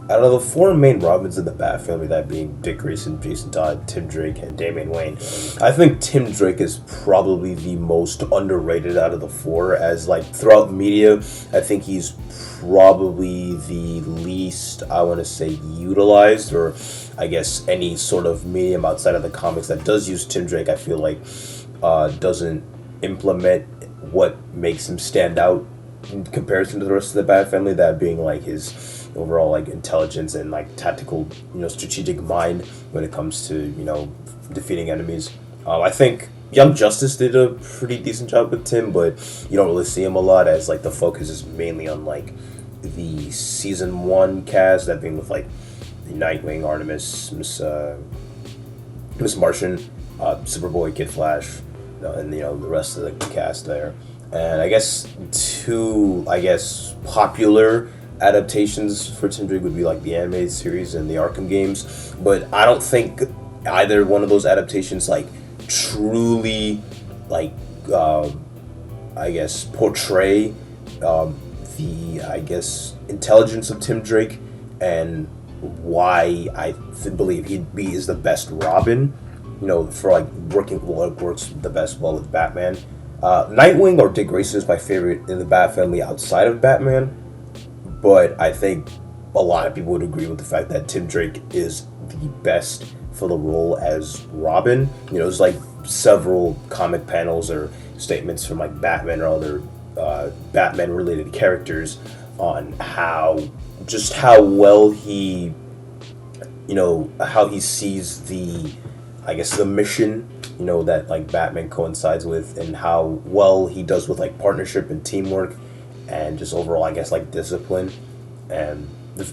out of the four main Robins in the Bat family, that being Dick Grayson, Jason Todd, Tim Drake, and Damian Wayne, I think Tim Drake is probably the most underrated out of the four. As like throughout media, I think he's probably the least, I want to say, utilized, or I guess any sort of medium outside of the comics that does use Tim Drake, I feel like doesn't implement what makes him stand out in comparison to the rest of the Bat family. That being like his overall like intelligence and like tactical, strategic mind when it comes to defeating enemies. I think Young Justice did a pretty decent job with Tim, but you don't really see him a lot, as like the focus is mainly on like the season one cast, that being with like the Nightwing, Artemis, Miss Martian, Superboy, Kid Flash, and the rest of the cast there. And I guess two popular adaptations for Tim Drake would be like the animated series and the Arkham games, but I don't think either one of those adaptations like truly like portray the intelligence of Tim Drake and why I believe he is the best Robin. For like works the best well with Batman. Nightwing or Dick Grayson is my favorite in the Bat family outside of Batman, but I think a lot of people would agree with the fact that Tim Drake is the best for the role as Robin. There's like several comic panels or statements from like Batman or other Batman related characters on how well he how he sees the mission that like Batman coincides with, and how well he does with like partnership and teamwork and just overall like discipline, and the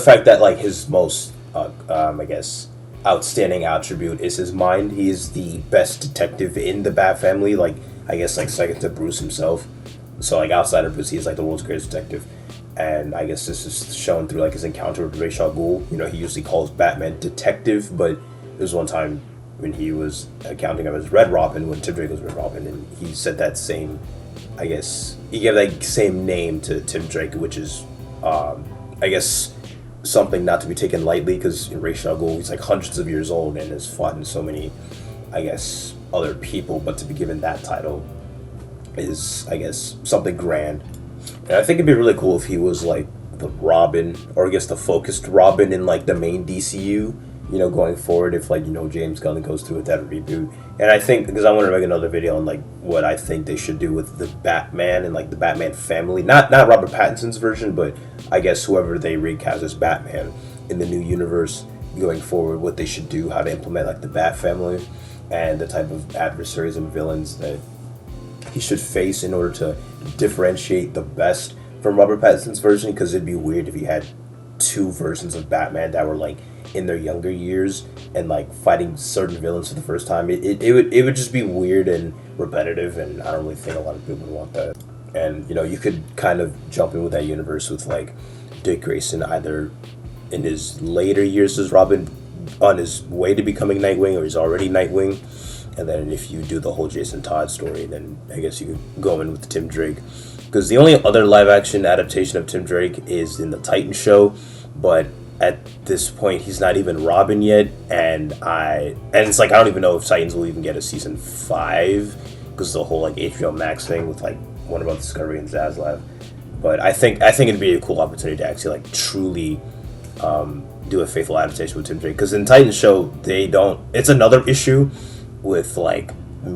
fact that like his most outstanding attribute is his mind. He is the best detective in the Bat family, like second to Bruce himself. So like outside of Bruce, he's like the world's greatest detective. And I guess this is shown through like his encounter with Ra's al Ghul. He usually calls Batman detective, but there's one time when he was accounting him as Red Robin, when Tim Drake was Red Robin, and he said that same, he gave that same name to Tim Drake, which is, something not to be taken lightly, because in Ra's al Ghul, he's like hundreds of years old and has fought in so many, other people, but to be given that title is, something grand. And I think it'd be really cool if he was like the Robin, or the focused Robin in like the main DCU, going forward, if like James Gunn goes through with that reboot. And I think, because I want to make another video on like what I think they should do with the Batman and like the Batman family, not Robert Pattinson's version, but whoever they recast as Batman in the new universe going forward, what they should do, how to implement like the Bat family and the type of adversaries and villains that he should face in order to differentiate the best from Robert Pattinson's version. Because it'd be weird if he had two versions of Batman that were like in their younger years and like fighting certain villains for the first time. It would just be weird and repetitive, and I don't really think a lot of people would want that. And you could kind of jump in with that universe with like Dick Grayson either in his later years as Robin, on his way to becoming Nightwing, or he's already Nightwing. And then if you do the whole Jason Todd story, then I guess you could go in with Tim Drake. Because the only other live action adaptation of Tim Drake is in the Titan show, but at this point he's not even Robin yet, and it's like I don't even know if Titans will even get a season 5, because the whole like HBO Max thing with like Warner Bros. Discovery and Zaslav. But I think it'd be a cool opportunity to actually like truly do a faithful adaptation with Tim Drake, because in Titan show it's another issue with like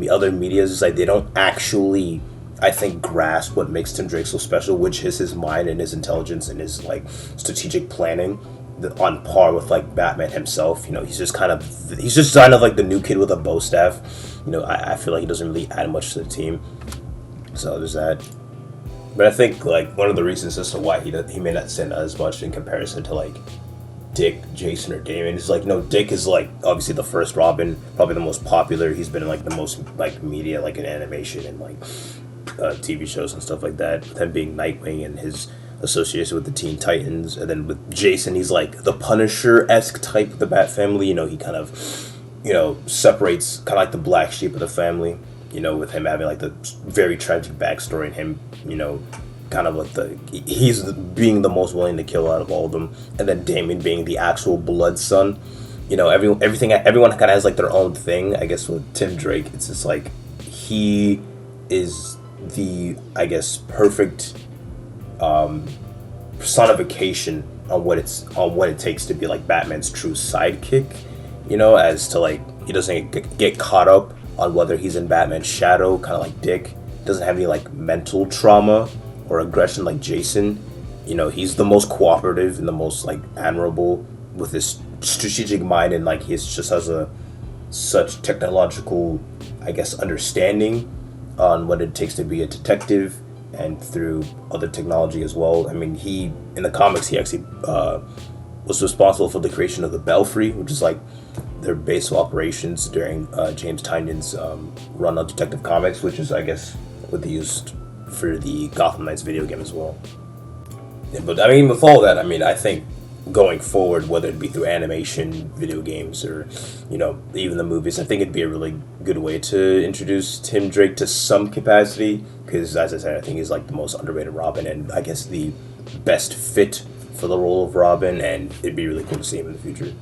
other media, is like they don't actually, I think, grasp what makes Tim Drake so special, which is his mind and his intelligence and his like strategic planning, on par with like Batman himself. He's just kind of like the new kid with a bow staff. I feel like he doesn't really add much to the team. So there's that. But I think like one of the reasons as to why he may not stand out as much in comparison to like Dick, Jason, or Damien is like, Dick is like obviously the first Robin, probably the most popular. He's been in like the most like media, like in animation and like TV shows and stuff like that. With him being Nightwing and his association with the Teen Titans, and then with Jason, he's like the Punisher-esque type of the Bat family. He kind of, separates kind of like the black sheep of the family. With him having like the very tragic backstory and him, kind of like being the most willing to kill out of all of them, and then Damien being the actual blood son. You know, everyone kind of has like their own thing. I guess with Tim Drake, it's just like he is the, I guess, perfect personification on what it takes to be like Batman's true sidekick. You know, as to like he doesn't get caught up on whether he's in Batman's shadow, kind of like Dick. Doesn't have any like mental trauma or aggression like Jason. You know, he's the most cooperative and the most like admirable with his strategic mind, and like he just has a such technological, I guess, understanding on what it takes to be a detective, and through other technology as well. I mean, he in the comics he actually was responsible for the creation of the Belfry, which is like their base of operations during James Tynion's run on Detective Comics, which is, I guess, what they used for the Gotham Knights video game as well. Yeah, but I mean, with all that, I mean, I think going forward, whether it be through animation, video games, or, you know, even the movies, I think it'd be a really good way to introduce Tim Drake to some capacity, because, as I said, I think he's like the most underrated Robin, and I guess the best fit for the role of Robin, and it'd be really cool to see him in the future.